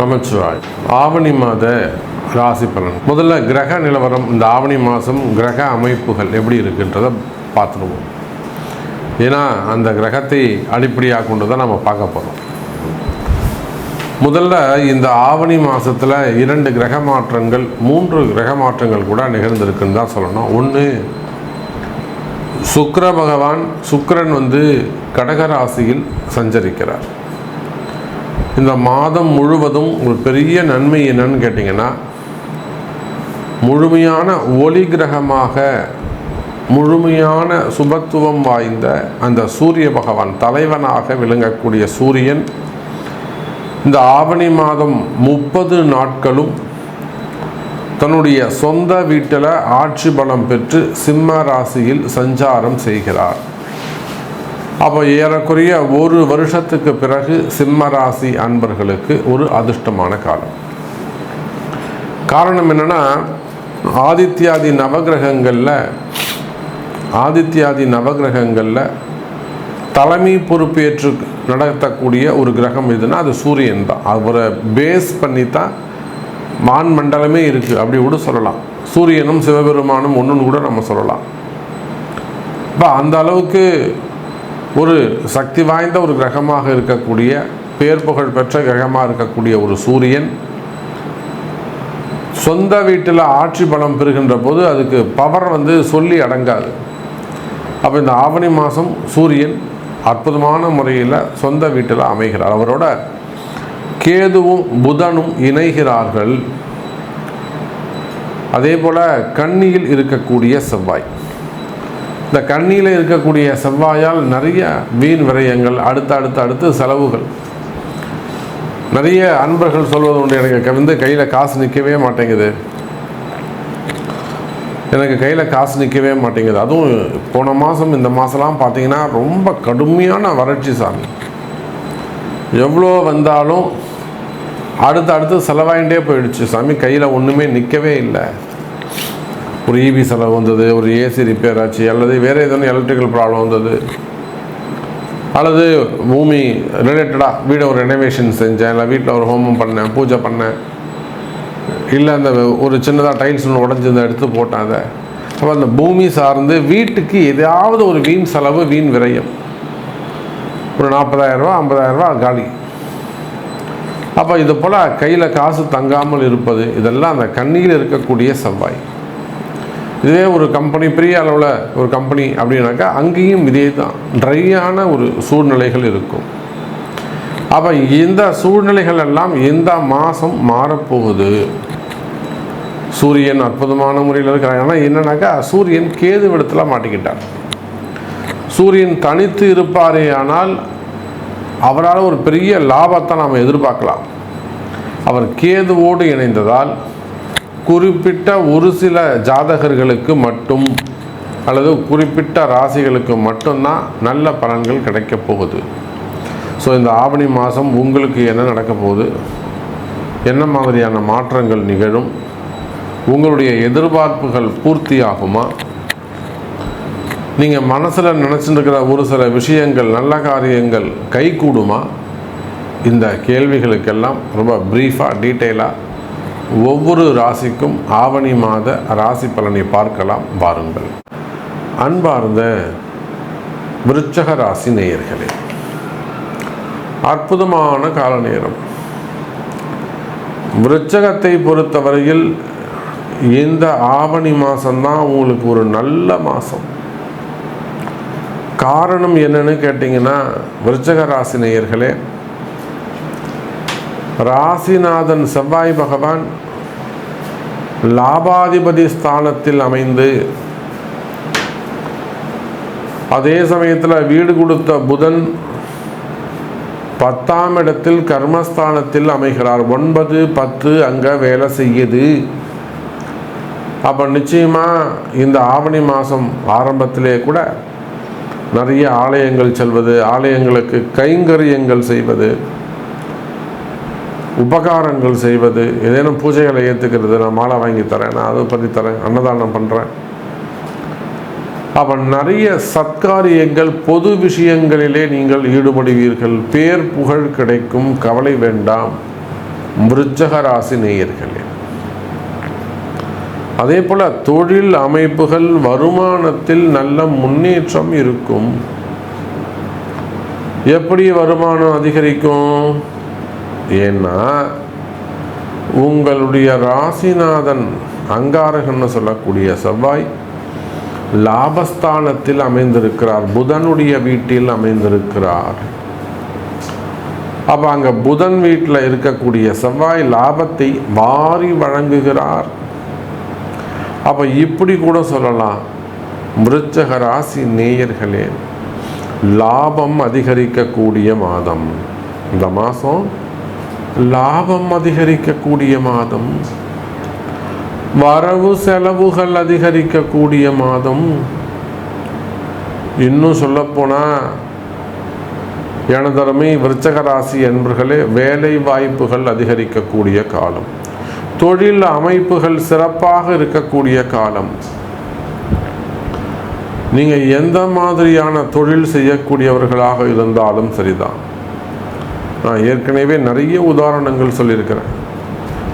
நமச்சிவாய். ஆவணி மாத ராசி பலன். முதல்ல கிரக நிலவரம், இந்த ஆவணி மாதம் கிரக அமைப்புகள் எப்படி இருக்குன்றதை பார்த்துருவோம். ஏன்னா அந்த கிரகத்தை அடிப்படையாக கொண்டு தான் நம்ம பார்க்க போகிறோம். முதல்ல இந்த ஆவணி மாதத்தில் 2 கிரக மாற்றங்கள் 3 கிரக மாற்றங்கள் கூட நிகழ்ந்திருக்குன்னு தான் சொல்லணும். ஒன்று, சுக்கிர பகவான், சுக்கிரன் கடகராசியில் சஞ்சரிக்கிறார். இந்த மாதம் முழுவதும் ஒரு பெரிய நன்மை என்னன்னு கேட்டிங்கன்னா, முழுமையான ஒளி கிரகமாக, முழுமையான சுபத்துவம் வாய்ந்த அந்த சூரிய பகவான், தலைவனாக விளங்கக்கூடிய சூரியன் இந்த ஆவணி மாதம் 30 நாட்களும் தன்னுடைய சொந்த வீட்டில் ஆட்சி பலம் பெற்று சிம்ம ராசியில் சஞ்சாரம் செய்கிறார். அப்போ ஏறக்குறைய 1 வருஷத்துக்கு பிறகு சிம்ம ராசி அன்பர்களுக்கு ஒரு அதிர்ஷ்டமான காலம். காரணம் என்னென்னா, ஆதித்யாதி நவகிரகங்களில் தலைமை பொறுப்பேற்று நடத்தக்கூடிய ஒரு கிரகம் எதுனா அது சூரியன் தான். அவரை பேஸ் பண்ணி தான் வான் மண்டலமே இருக்குது அப்படி கூட சொல்லலாம். சூரியனும் சிவபெருமானும் ஒன்றுன்னு கூட நம்ம சொல்லலாம். இப்போ அந்த அளவுக்கு ஒரு சக்தி வாய்ந்த ஒரு கிரகமாக இருக்கக்கூடிய, பேர் புகழ் பெற்ற கிரகமாக இருக்கக்கூடிய ஒரு சூரியன் சொந்த வீட்டில் ஆட்சி பலம் பெறுகின்ற போது அதுக்கு பவர் சொல்லி அடங்காது. அப்போ இந்த ஆவணி மாதம் சூரியன் அற்புதமான முறையில் சொந்த வீட்டில் அமைகிறார். அவரோட கேதுவும் புதனும் இணைகிறார்கள். அதே போல் கன்னியில் இருக்கக்கூடிய செவ்வாய், இந்த கண்ணியில் இருக்கக்கூடிய செவ்வாயால் நிறைய வீண் விரயங்கள், அடுத்து செலவுகள். நிறைய அன்பர்கள் சொல்வது உண்டு, எனக்கு கையில் காசு நிற்கவே மாட்டேங்குது, அதுவும் போன மாதம் இந்த மாதம்லாம் பார்த்தீங்கன்னா ரொம்ப கடுமையான வறட்சி சாமி. எவ்வளோ வந்தாலும் அடுத்து செலவாயிண்டே போயிடுச்சு சாமி, கையில் ஒன்றுமே நிற்கவே இல்லை. ஒரு ஈபி செலவு வந்தது, ஒரு ஏசி ரிப்பேர் ஆச்சு, அல்லது வேறு எதுவும் எலக்ட்ரிக்கல் ப்ராப்ளம் வந்தது, அல்லது பூமி ரிலேட்டடாக வீடை ஒரு ரெனோவேஷன் செஞ்சேன், இல்லை வீட்டில் ஒரு ஹோமம் பண்ணேன், பூஜை பண்ணேன், இல்லை அந்த ஒரு சின்னதாக டைல்ஸ் ஒன்று உடஞ்சி எடுத்து போட்டேன். அதை அப்போ அந்த பூமி சார்ந்து வீட்டுக்கு எதாவது ஒரு வீண் செலவு, வீண் விரயம், ஒரு 40,000 ரூபா 50,000 ரூபா காலி. அப்போ இது போல் கையில் காசு தங்காமல் இருப்பது, இதெல்லாம் அந்த கண்ணியில் இருக்கக்கூடிய செவ்வாய். இதுவே ஒரு கம்பெனி, பெரிய அளவில் ஒரு கம்பெனி அப்படின்னாக்கா அங்கேயும் இதே தான், ட்ரையான ஒரு சூழ்நிலைகள் இருக்கும். அப்போ இந்த சூழ்நிலைகள் எல்லாம் இந்த மாதம் மாறப்போகுது. சூரியன் அற்புதமான முறையில் இருக்கிறாங்க. ஆனால் என்னன்னாக்கா, சூரியன் கேது இடத்துல மாட்டிக்கிட்டார். சூரியன் தனித்து இருப்பாரே ஆனால் அவரால் ஒரு பெரிய லாபத்தை நாம் எதிர்பார்க்கலாம். அவர் கேதுவோடு இணைந்ததால் குறிப்பிட்ட ஒரு சில ஜாதகர்களுக்கு மட்டும், அல்லது குறிப்பிட்ட ராசிகளுக்கு மட்டும்தான் நல்ல பலன்கள் கிடைக்கப் போகுது. ஸோ இந்த ஆவணி மாதம் உங்களுக்கு என்ன நடக்க போகுது, என்ன மாதிரியான மாற்றங்கள் நிகழும், உங்களுடைய எதிர்பார்ப்புகள் பூர்த்தி ஆகுமா, நீங்கள் மனசில் நினச்சிருக்கிற ஒரு சில விஷயங்கள், நல்ல காரியங்கள் கைகூடுமா, இந்த கேள்விகளுக்கெல்லாம் ரொம்ப ப்ரீஃபாக டீட்டெயிலாக ஒவ்வொரு ராசிக்கும் ஆவணி மாத ராசி பலனை பார்க்கலாம் வாருங்கள். அன்பார்ந்த விருச்சக ராசி நேயர்களே, அற்புதமான கால நேரம். விருச்சகத்தை பொறுத்தவரையில் இந்த ஆவணி மாதம்தான் உங்களுக்கு ஒரு நல்ல மாதம். காரணம் என்னன்னு கேட்டிங்கன்னா, விருச்சக ராசி நேயர்களே, ராசிநாதன் செவ்வாய் பகவான் லாபாதிபதி ஸ்தானத்தில் அமைந்து, அதே சமயத்தில் வீடு கொடுத்த புதன் 10ஆம் இடத்தில் கர்மஸ்தானத்தில் அமைகிறார். 9, 10 அங்கே வேலை செய்யுது. அப்போ நிச்சயமாக இந்த ஆவணி மாதம் ஆரம்பத்திலே கூட நிறைய ஆலயங்கள் செல்வது, ஆலயங்களுக்கு கைங்கரியங்கள் செய்வது, உபகாரங்கள் செய்வது, ஏதேனும் பூஜைகளை ஏற்றுக்கிறது, நான் மாலை வாங்கி தரேன், நான் அதை பண்ணி தரேன், அன்னதானம் பண்ணுறேன். அப்போ நிறைய சத்காரியங்கள், பொது விஷயங்களிலே நீங்கள் ஈடுபடுவீர்கள். பேர் புகழ் கிடைக்கும், கவலை வேண்டாம். விருச்சிக ராசி நேயர்களே. அதே போல தொழில் அமைப்புகள் வருமானத்தில் நல்ல முன்னேற்றம் இருக்கும். எப்படி வருமானம் அதிகரிக்கும்? ஏன்னா உங்களுடைய ராசிநாதன் அங்காரகன்னு சொல்லக்கூடிய செவ்வாய் லாபஸ்தானத்தில் அமைந்திருக்கிறார், புதனுடைய வீட்டில் அமைந்திருக்கிறார். அப்போ அங்கே புதன் வீட்டில் இருக்கக்கூடிய செவ்வாய் லாபத்தை வாரி வழங்குகிறார். அப்போ இப்படி கூட சொல்லலாம், விருச்சிக ராசி நேயர்களே, லாபம் அதிகரிக்கக்கூடிய மாதம் இந்த மாதம். லாபம் அதிகரிக்கக்கூடிய மாதம், வரவு செலவுகள் அதிகரிக்கக்கூடிய மாதம். இன்னும் சொல்லப்போனால் எனதருமை விருச்சிக ராசி என்பர்களே, வேலை வாய்ப்புகள் அதிகரிக்கக்கூடிய காலம், தொழில் அமைப்புகள் சிறப்பாக இருக்கக்கூடிய காலம். நீங்கள் எந்த மாதிரியான தொழில் செய்யக்கூடியவர்களாக இருந்தாலும் சரிதான். நான் ஏற்கனவே நிறைய உதாரணங்கள் சொல்லியிருக்கிறேன்.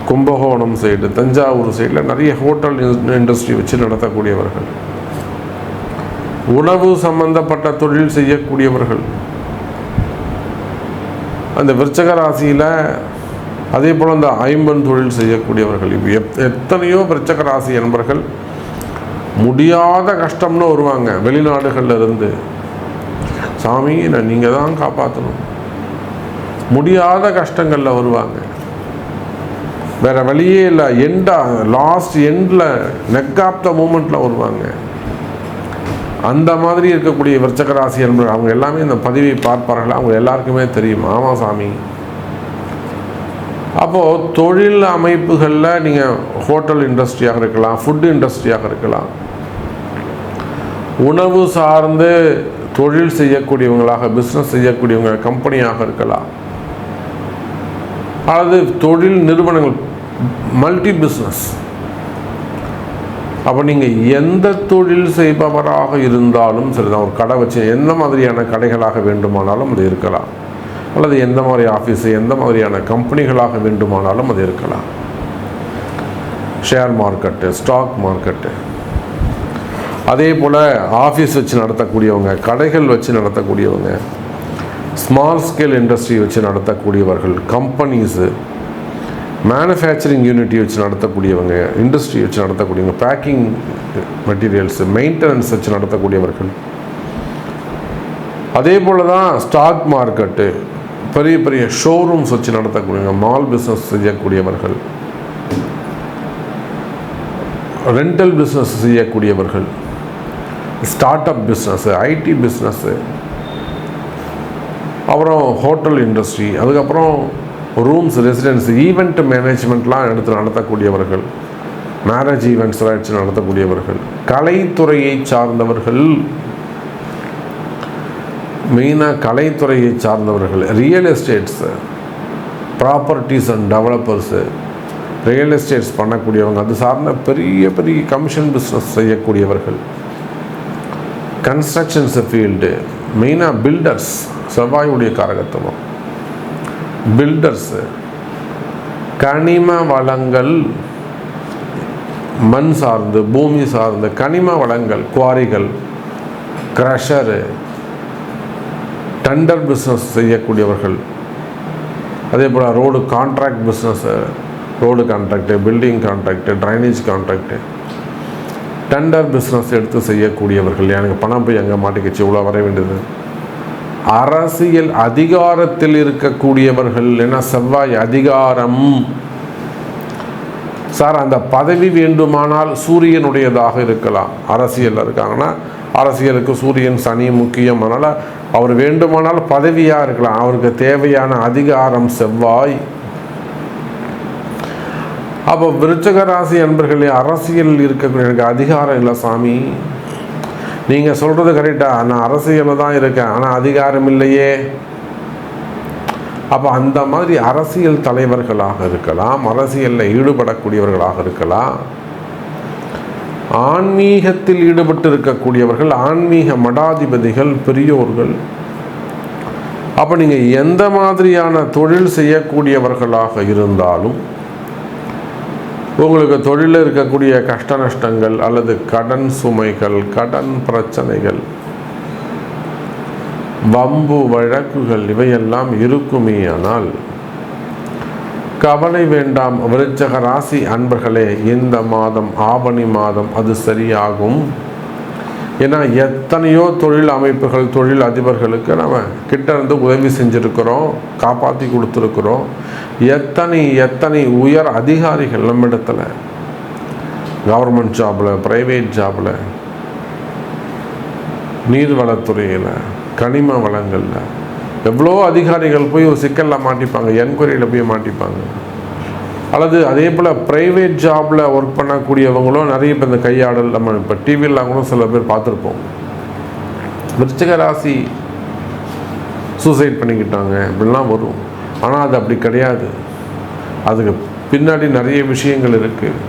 கும்பகோணம் சைடு, தஞ்சாவூர் சைடில் நிறைய ஹோட்டல் இண்டஸ்ட்ரி வச்சு நடத்தக்கூடியவர்கள், உணவு சம்பந்தப்பட்ட தொழில் செய்யக்கூடியவர்கள், அந்த விருச்சிக ராசியில் அதே போல் அந்த ஐம்பன் தொழில் செய்யக்கூடியவர்கள். இப்போ எத்தனையோ விருச்சிக ராசி என்பர்கள் முடியாத கஷ்டம்னு வருவாங்க வெளிநாடுகளில் இருந்து. சாமி, நான் நீங்கள் தான் காப்பாற்றணும், முடியாத கஷ்டங்களில் வருவாங்க. வேற வழியே இல்லை, லாஸ்ட் எண்டில் நெக் ஆஃப் த மூமெண்ட்டில் வருவாங்க. அந்த மாதிரி இருக்கக்கூடிய விருச்சிக ராசி என்பது அவங்க எல்லாமே இந்த பதிவை பார்ப்பார்கள். அவங்க எல்லாருக்குமே தெரியும், ஆமாம் சாமி. அப்போது தொழில் அமைப்புகளில் நீங்கள் ஹோட்டல் இண்டஸ்ட்ரியாக இருக்கலாம், ஃபுட் இண்டஸ்ட்ரியாக இருக்கலாம், உணவு சார்ந்து தொழில் செய்யக்கூடியவங்களாக, பிஸ்னஸ் செய்யக்கூடியவங்க கம்பெனியாக இருக்கலாம், அல்லது தொழில் நிறுவனங்கள், மல்டி பிஸ்னஸ். அப்போ நீங்கள் எந்த தொழில் செய்பவராக இருந்தாலும் சரிதான், ஒரு கடை வச்சு எந்த மாதிரியான கடைகளாக வேண்டுமானாலும் அது இருக்கலாம், அல்லது எந்த மாதிரி ஆஃபீஸு, எந்த மாதிரியான கம்பெனிகளாக வேண்டுமானாலும் அது இருக்கலாம். ஷேர் மார்க்கெட்டு, ஸ்டாக் மார்க்கெட்டு, அதே போல் ஆஃபீஸ் வச்சு நடத்தக்கூடியவங்க, கடைகள் வச்சு நடத்தக்கூடியவங்க, ஸ்மால் ஸ்கேல் இண்டஸ்ட்ரி வச்சு நடத்தக்கூடியவர்கள், கம்பெனிஸு, மேனுஃபேக்சரிங் யூனிட்டி வச்சு நடத்தக்கூடியவங்க, இண்டஸ்ட்ரி வச்சு நடத்தக்கூடியவங்க, பேக்கிங் மெட்டீரியல்ஸு, மெயின்டெனன்ஸ் வச்சு நடத்தக்கூடியவர்கள். அதே போல் தான் ஸ்டாக் மார்க்கெட்டு, பெரிய பெரிய ஷோரூம்ஸ் வச்சு நடத்தக்கூடியவங்க, மால் பிஸ்னஸ் செய்யக்கூடியவர்கள், ரெண்டல் பிஸ்னஸ் செய்யக்கூடியவர்கள், start up business, IT business, அப்புறம் ஹோட்டல் இண்டஸ்ட்ரி, அதுக்கப்புறம் ரூம்ஸ், ரெசிடென்ஸ், ஈவெண்ட் மேனேஜ்மெண்ட்லாம் எடுத்து நடத்தக்கூடியவர்கள், மேரேஜ் ஈவெண்ட்ஸ்லாம் எடுத்து நடத்தக்கூடியவர்கள், கலைத்துறையை சார்ந்தவர்கள், மெயினாக கலைத்துறையை சார்ந்தவர்கள், real estates, properties and developers, real estates பண்ணக்கூடியவங்க, அது சார்ந்த பெரிய பெரிய கமிஷன் பிஸ்னஸ் செய்யக்கூடியவர்கள், கன்ஸ்ட்ரக்ஷன்ஸ் ஃபீல்டு, மெயினாக பில்டர்ஸ், செவ்வாயுடைய காரகத்துவம், பில்டர்ஸு, கனிம வளங்கள், மண் சார்ந்து, பூமி சார்ந்து கனிம வளங்கள், குவாரிகள், க்ரஷரு, டெண்டர் பிஸ்னஸ் செய்யக்கூடியவர்கள், அதே போல் road contract business, road contract, building contract, drainage contract, tender business எடுத்து செய்யக்கூடியவர்கள். எனக்கு பணம் போய் எங்கே மாட்டிக்கிச்சு, இவ்வளோ வர வேண்டியது. அரசியல் அதிகாரத்தில் இருக்கக்கூடியவர்கள், ஏன்னா செவ்வாய் அதிகாரம். சார், அந்த பதவி வேண்டுமானால் சூரியனுடையதாக இருக்கலாம். அரசியல் இருக்காங்கன்னா அரசியலுக்கு சூரியன் சனி முக்கியம். அதனால் அவர் வேண்டுமானால் பதவியாக இருக்கலாம், அவருக்கு தேவையான அதிகாரம் செவ்வாய். அப்போ விருச்சிக ராசி அன்பர்களே, அரசியல் இருக்கக்கூடிய எனக்கு அதிகாரம் இல்லை சாமி. நீங்கள் சொல்கிறது கரெக்டாக, நான் அரசியலில் தான் இருக்கேன், ஆனால் அதிகாரம் இல்லையே. அப்போ அந்த மாதிரி அரசியல் தலைவர்களாக இருக்கலாம், அரசியலில் ஈடுபடக்கூடியவர்களாக இருக்கலாம், ஆன்மீகத்தில் ஈடுபட்டு இருக்கக்கூடியவர்கள், ஆன்மீக மடாதிபதிகள், பெரியோர்கள், அப்போ நீங்கள் எந்த மாதிரியான தொழில் செய்யக்கூடியவர்களாக இருந்தாலும் உங்களுக்கு தொழிலில் இருக்கக்கூடிய கஷ்ட நஷ்டங்கள் அல்லது கடன் சுமைகள், கடன் பிரச்சனைகள், வம்பு வழக்குகள் இவையெல்லாம் இருக்குமே. ஆனால் கவலை வேண்டாம் விருச்சிக ராசி அன்பர்களே. இந்த மாதம் ஆவணி மாதம் அது சரியாகும். ஏன்னா எத்தனையோ தொழில் அமைப்புகள், தொழில் அதிபர்களுக்கு நம்ம கிட்ட இருந்து உதவி செஞ்சுருக்கிறோம், காப்பாற்றி கொடுத்துருக்குறோம். எத்தனை உயர் அதிகாரிகள் நம்மிடத்தில் கவர்மெண்ட் ஜாபில், ப்ரைவேட் ஜாபில், நீர்வளத்துறையில், கனிம வளங்களில் எவ்வளோ அதிகாரிகள் போய் ஒரு சிக்கலில் மாட்டிப்பாங்க, என்கொயரியில் போய் மாட்டிப்பாங்க. அல்லது அதே போல் ப்ரைவேட் ஜாபில் ஒர்க் பண்ணக்கூடியவங்களும் நிறைய பேர் இந்த கையாடல் நம்ம இப்போ டிவிலாம் கூட சில பேர் பார்த்துருப்போம். விருச்சிக ராசி சூசைட் பண்ணிக்கிட்டாங்க இப்படிலாம் வரும். ஆனால் அது அப்படி கிடையாது. அதுக்கு பின்னாடி நிறைய விஷயங்கள் இருக்குது.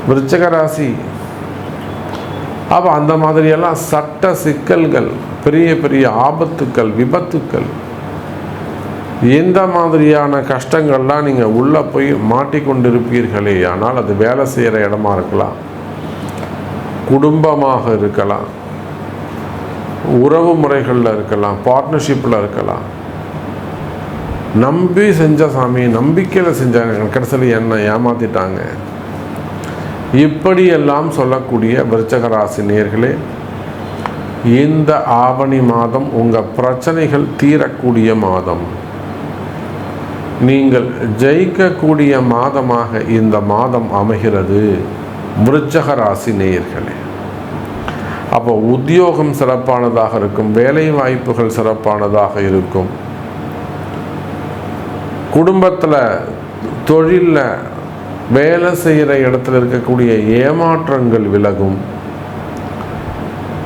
விருச்சிக ராசி அப்போ அந்த மாதிரியெல்லாம் சட்ட சிக்கல்கள், பெரிய பெரிய ஆபத்துக்கள், விபத்துக்கள், இந்த மாதிரியான கஷ்டங்கள்லாம் நீங்கள் உள்ளே போய் மாட்டிக்கொண்டிருப்பீர்களே. ஆனால் அது வேலை செய்கிற இடமா இருக்கலாம், குடும்பமாக இருக்கலாம், உறவு முறைகளில் இருக்கலாம், பார்ட்னர்ஷிப்பில் இருக்கலாம். நம்பி செஞ்ச சாமி, நம்பிக்கையில் செஞ்சாங்க, கடைசியில் என்ன ஏமாற்றிட்டாங்க, இப்படியெல்லாம் சொல்லக்கூடிய விருச்சிக ராசி நேயர்களே, இந்த ஆவணி மாதம் உங்கள் பிரச்சனைகள் தீரக்கூடிய மாதம், நீங்கள் ஜெயிக்கக்கூடிய மாதமாக இந்த மாதம் அமைகிறது விருச்சிக ராசி நேயர்களே. அப்போ உத்தியோகம் சிறப்பானதாக இருக்கும், வேலை வாய்ப்புகள் சிறப்பானதாக இருக்கும், குடும்பத்தில் தொழிலில் வேலை செய்கிற இடத்துல இருக்கக்கூடிய ஏமாற்றங்கள் விலகும்,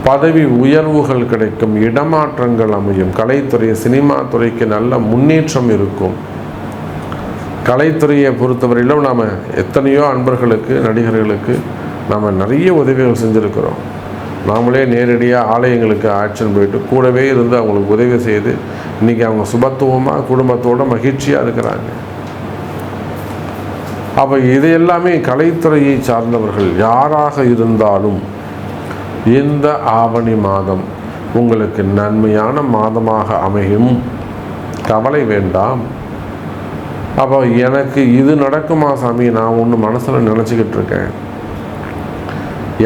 பதவி உயர்வுகள் கிடைக்கும், இடமாற்றங்கள் அமையும், கலைத்துறை, சினிமா துறைக்கு நல்ல முன்னேற்றம் இருக்கும். கலைத்துறையை பொறுத்தவரையிலும் நாம் எத்தனையோ அன்பர்களுக்கு, நடிகர்களுக்கு நாம் நிறைய உதவிகள் செஞ்சுருக்கிறோம். நாமளே நேரடியாக ஆலயங்களுக்கு ஆக்ஷன் போயிட்டு கூடவே இருந்து அவங்களுக்கு உதவி செய்து இன்றைக்கி அவங்க சுபத்துவமாக குடும்பத்தோடு மகிழ்ச்சியாக இருக்கிறாங்க. அப்போ இது எல்லாமே கலைத்துறையை சார்ந்தவர்கள் யாராக இருந்தாலும் இந்த ஆவணி மாதம் உங்களுக்கு நன்மையான மாதமாக அமையும். கவலை வேண்டாம். அப்போ எனக்கு இது நடக்குமா சாமி, நான் ஒன்று மனசில் நினச்சிக்கிட்டு இருக்கேன்,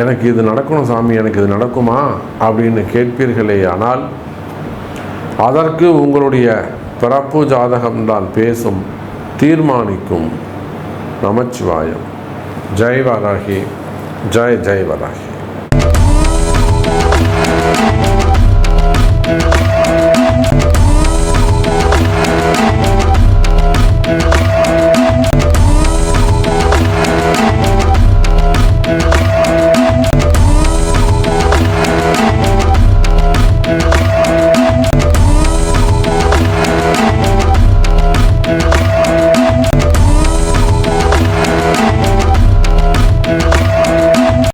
எனக்கு இது நடக்கணும் சாமி, எனக்கு இது நடக்குமா அப்படின்னு கேட்பீர்களே. ஆனால் அதற்கு உங்களுடைய பிறப்பு ஜாதகம்தான் பேசும், தீர்மானிக்கும். நமச்சிவாயம். ஜெய் வராகி, ஜெய் ஜெய் வராகி.